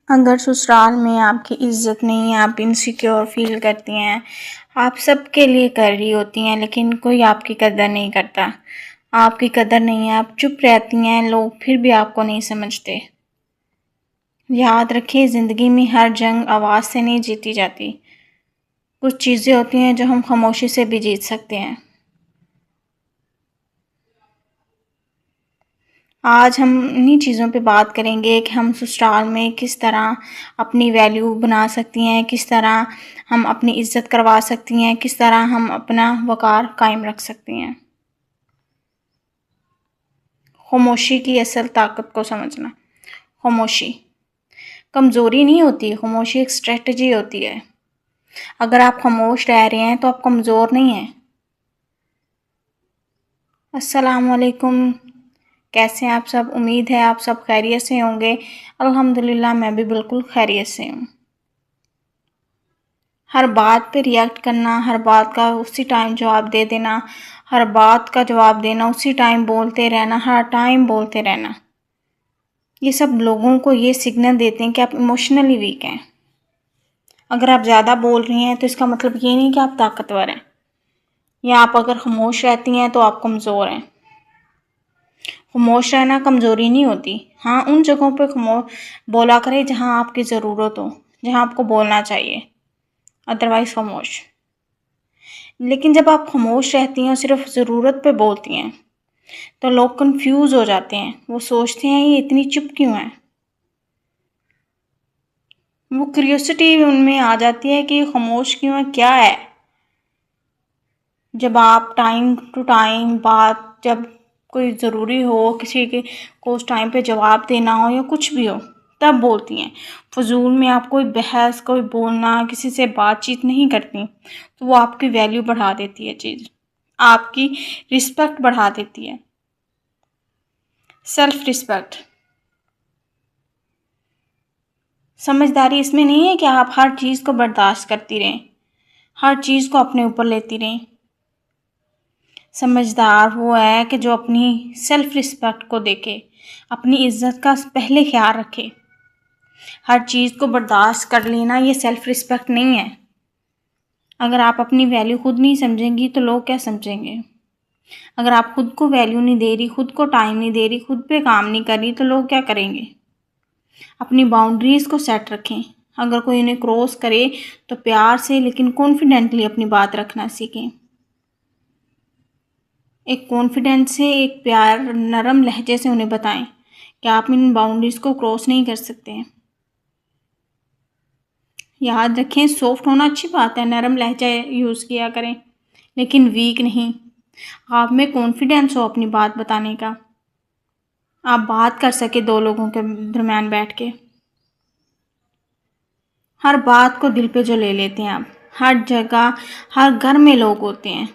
अगर ससुराल में आपकी इज़्ज़त नहीं है, आप इनसिक्योर फील करती हैं, आप सबके लिए कर रही होती हैं लेकिन कोई आपकी कदर नहीं करता, आपकी कदर नहीं है, आप चुप रहती हैं, लोग फिर भी आपको नहीं समझते। याद रखिए, ज़िंदगी में हर जंग आवाज़ से नहीं जीती जाती। कुछ चीज़ें होती हैं जो हम खामोशी से भी जीत सकते हैं। आज हम इन्हीं चीज़ों पे बात करेंगे कि हम ससुराल में किस तरह अपनी वैल्यू बना सकती हैं, किस तरह हम अपनी इज़्ज़त करवा सकती हैं, किस तरह हम अपना वक़ार कायम रख सकती हैं। खामोशी की असल ताकत को समझना। खामोशी कमज़ोरी नहीं होती, खामोशी एक स्ट्रेटजी होती है। अगर आप खामोश रह रहे हैं तो आप कमज़ोर नहीं हैं। अस्सलाम वालेकुम, कैसे हैं आप सब? उम्मीद है आप सब खैरियत से होंगे। अल्हम्दुलिल्लाह मैं भी बिल्कुल खैरियत से हूँ। हर बात पे रिएक्ट करना, हर बात का उसी टाइम जवाब दे देना, हर बात का जवाब देना, उसी टाइम बोलते रहना, हर टाइम बोलते रहना, ये सब लोगों को ये सिग्नल देते हैं कि आप इमोशनली वीक हैं। अगर आप ज़्यादा बोल रही हैं तो इसका मतलब ये नहीं कि आप ताकतवर हैं, या आप अगर खामोश रहती हैं तो आप कमज़ोर हैं। खामोश रहना कमज़ोरी नहीं होती। हाँ, उन जगहों पे बोला करें जहाँ आपकी ज़रूरत हो, जहाँ आपको बोलना चाहिए, अदरवाइज़ खामोश। लेकिन जब आप खामोश रहती हैं और सिर्फ ज़रूरत पे बोलती हैं तो लोग कंफ्यूज हो जाते हैं। वो सोचते हैं ये इतनी चुप क्यों है। वो क्यूरियोसिटी उनमें आ जाती है कि खामोश क्यों है, क्या है। जब आप टाइम टू टाइम बात, जब कोई ज़रूरी हो, किसी के को उस टाइम पे जवाब देना हो या कुछ भी हो, तब बोलती हैं। फजूल में आप कोई बहस, कोई बोलना, किसी से बातचीत नहीं करती तो वो आपकी वैल्यू बढ़ा देती है, चीज़ आपकी रिस्पेक्ट बढ़ा देती है। सेल्फ रिस्पेक्ट, समझदारी इसमें नहीं है कि आप हर चीज़ को बर्दाश्त करती रहें, हर चीज़ को अपने ऊपर लेती रहें। समझदार वो है कि जो अपनी सेल्फ रिस्पेक्ट को देखे, अपनी इज्जत का पहले ख्याल रखे। हर चीज़ को बर्दाश्त कर लेना ये सेल्फ रिस्पेक्ट नहीं है। अगर आप अपनी वैल्यू खुद नहीं समझेंगी तो लोग क्या समझेंगे। अगर आप खुद को वैल्यू नहीं दे रही, खुद को टाइम नहीं दे रही, खुद पे काम नहीं कर रही तो लोग क्या करेंगे। अपनी बाउंड्रीज़ को सेट रखें। अगर कोई उन्हें क्रॉस करे तो प्यार से लेकिन कॉन्फिडेंटली अपनी बात रखना सीखें। एक कॉन्फिडेंस से, एक प्यार नरम लहजे से उन्हें बताएं कि आप इन बाउंड्रीज़ को क्रॉस नहीं कर सकते हैं। याद रखें, सॉफ्ट होना अच्छी बात है, नरम लहजा यूज़ किया करें, लेकिन वीक नहीं। आप में कॉन्फिडेंस हो अपनी बात बताने का, आप बात कर सके दो लोगों के दरम्यान बैठ के। हर बात को दिल पे जो ले लेते हैं आप, हर जगह, हर घर में लोग होते हैं,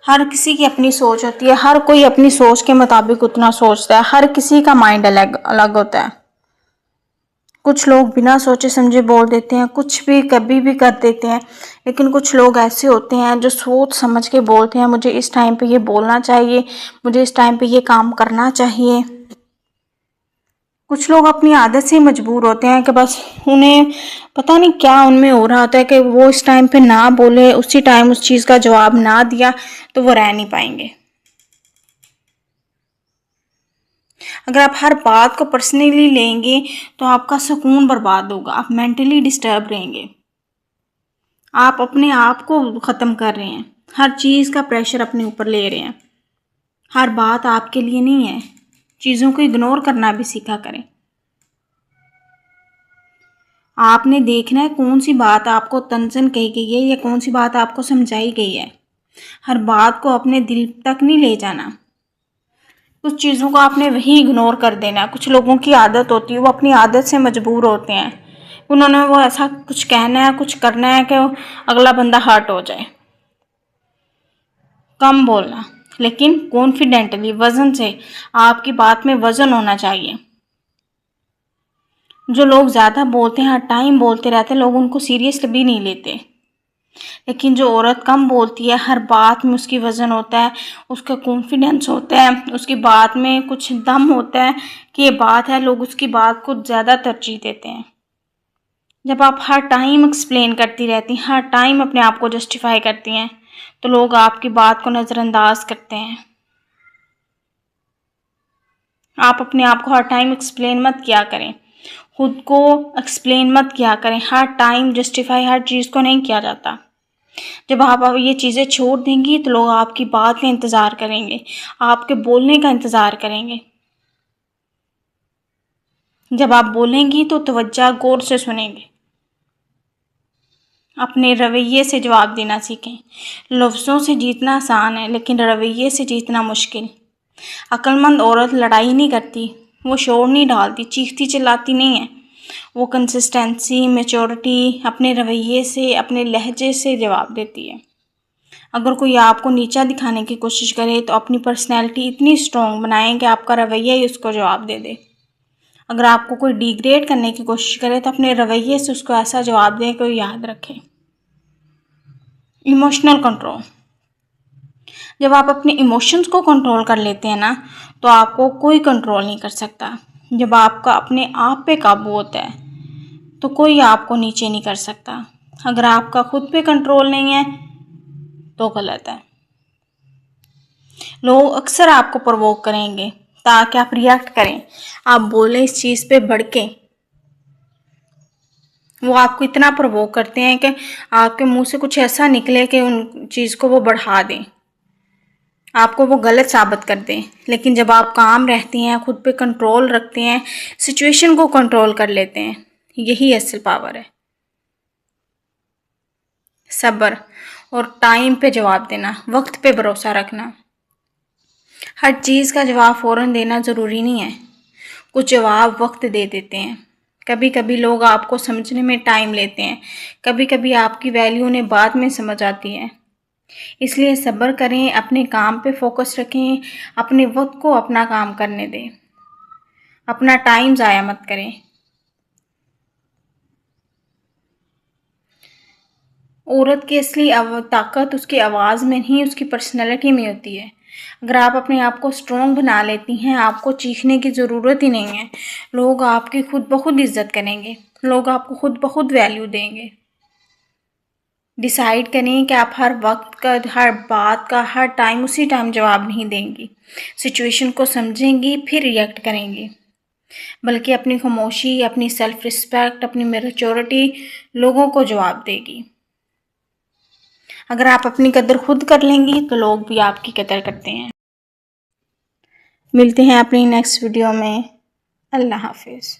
हर किसी की अपनी सोच होती है, हर कोई अपनी सोच के मुताबिक उतना सोचता है, हर किसी का माइंड अलग अलग होता है। कुछ लोग बिना सोचे समझे बोल देते हैं, कुछ भी कभी भी कर देते हैं, लेकिन कुछ लोग ऐसे होते हैं जो सोच समझ के बोलते हैं, मुझे इस टाइम पे ये बोलना चाहिए, मुझे इस टाइम पे ये काम करना चाहिए। कुछ लोग अपनी आदत से मजबूर होते हैं कि बस उन्हें पता नहीं क्या उनमें हो रहा होता है कि वो इस टाइम पे ना बोले, उसी टाइम उस चीज़ का जवाब ना दिया तो वो रह नहीं पाएंगे। अगर आप हर बात को पर्सनली लेंगे तो आपका सुकून बर्बाद होगा, आप मेंटली डिस्टर्ब रहेंगे, आप अपने आप को ख़त्म कर रहे हैं, हर चीज़ का प्रेशर अपने ऊपर ले रहे हैं। हर बात आपके लिए नहीं है, चीज़ों को इग्नोर करना भी सीखा करें। आपने देखना है कौन सी बात आपको तंजन कही गई है या कौन सी बात आपको समझाई गई है। हर बात को अपने दिल तक नहीं ले जाना, कुछ चीज़ों को आपने वही इग्नोर कर देना। कुछ लोगों की आदत होती है, वो अपनी आदत से मजबूर होते हैं, उन्होंने वो ऐसा कुछ कहना है, कुछ करना है कि अगला बंदा हर्ट हो जाए। कम बोलना, लेकिन कॉन्फिडेंटली, वज़न से, आपकी बात में वज़न होना चाहिए। जो लोग ज़्यादा बोलते हैं, हर टाइम बोलते रहते हैं, लोग उनको सीरियस भी नहीं लेते। लेकिन जो औरत कम बोलती है, हर बात में उसकी वज़न होता है, उसका कॉन्फिडेंस होता है, उसकी बात में कुछ दम होता है कि ये बात है, लोग उसकी बात को ज़्यादा तरजीह देते हैं। जब आप हर टाइम एक्सप्लेन करती रहती हैं, हर टाइम अपने आप को जस्टिफाई करती हैं, तो लोग आपकी बात को नज़रअंदाज करते हैं। आप अपने आप को हर टाइम एक्सप्लेन मत किया करें, खुद को एक्सप्लेन मत किया करें, हर टाइम जस्टिफाई हर चीज़ को नहीं किया जाता। जब आप ये चीज़ें छोड़ देंगी तो लोग आपकी बात का इंतज़ार करेंगे, आपके बोलने का इंतज़ार करेंगे। जब आप बोलेंगी तो तवज्जो गौर से सुनेंगे। अपने रवैये से जवाब देना सीखें। लफ्ज़ों से जीतना आसान है, लेकिन रवैये से जीतना मुश्किल। अक्लमंद औरत लड़ाई नहीं करती, वो शोर नहीं डालती, चीखती चिल्लाती नहीं है। वो कंसिस्टेंसी, मैच्योरिटी, अपने रवैये से, अपने लहजे से जवाब देती है। अगर कोई आपको नीचा दिखाने की कोशिश करे तो अपनी पर्सनैलिटी इतनी स्ट्रॉन्ग बनाएं कि आपका रवैया ही उसको जवाब दे दे। अगर आपको कोई डिग्रेड करने की कोशिश करे तो अपने रवैये से उसको ऐसा जवाब दें कि वो याद रखे। Emotional control. जब आप अपने इमोशंस को कंट्रोल कर लेते हैं ना, तो आपको कोई कंट्रोल नहीं कर सकता। जब आपका अपने आप पे काबू होता है तो कोई आपको नीचे नहीं कर सकता। अगर आपका खुद पे कंट्रोल नहीं है तो गलत है। लोग अक्सर आपको प्रवोक करेंगे ताकि आप रिएक्ट करें, आप बोलें, इस चीज़ पे भड़कें। वो आपको इतना प्रवोक करते हैं कि आपके मुंह से कुछ ऐसा निकले कि उन चीज़ को वो बढ़ा दें, आपको वो गलत साबित कर दें। लेकिन जब आप काम रहती हैं, खुद पे कंट्रोल रखते हैं, सिचुएशन को कंट्रोल कर लेते हैं, यही असल पावर है। सब्र और टाइम पे जवाब देना, वक्त पे भरोसा रखना। हर चीज़ का जवाब फ़ौरन देना ज़रूरी नहीं है, कुछ जवाब वक्त दे देते हैं। कभी कभी लोग आपको समझने में टाइम लेते हैं, कभी कभी आपकी वैल्यू उन्हें बाद में समझ आती है। इसलिए सब्र करें, अपने काम पे फोकस रखें, अपने वक्त को अपना काम करने दें, अपना टाइम ज़ाया मत करें। औरत की असली ताकत उसकी आवाज़ में नहीं, उसकी पर्सनैलिटी में होती है। अगर आप अपने आप को स्ट्रॉन्ग बना लेती हैं, आपको चीखने की ज़रूरत ही नहीं है। लोग आपकी खुद ब खुद इज़्ज़त करेंगे, लोग आपको खुद ब खुद वैल्यू देंगे। डिसाइड करें कि आप हर वक्त का, हर बात का, हर टाइम उसी टाइम जवाब नहीं देंगी। सिचुएशन को समझेंगी फिर रिएक्ट करेंगी, बल्कि अपनी खामोशी, अपनी सेल्फ रिस्पेक्ट, अपनी मैच्योरिटी लोगों को जवाब देगी। अगर आप अपनी कदर खुद कर लेंगी तो लोग भी आपकी कदर करते हैं। मिलते हैं अपनी नेक्स्ट वीडियो में। अल्लाह हाफिज़।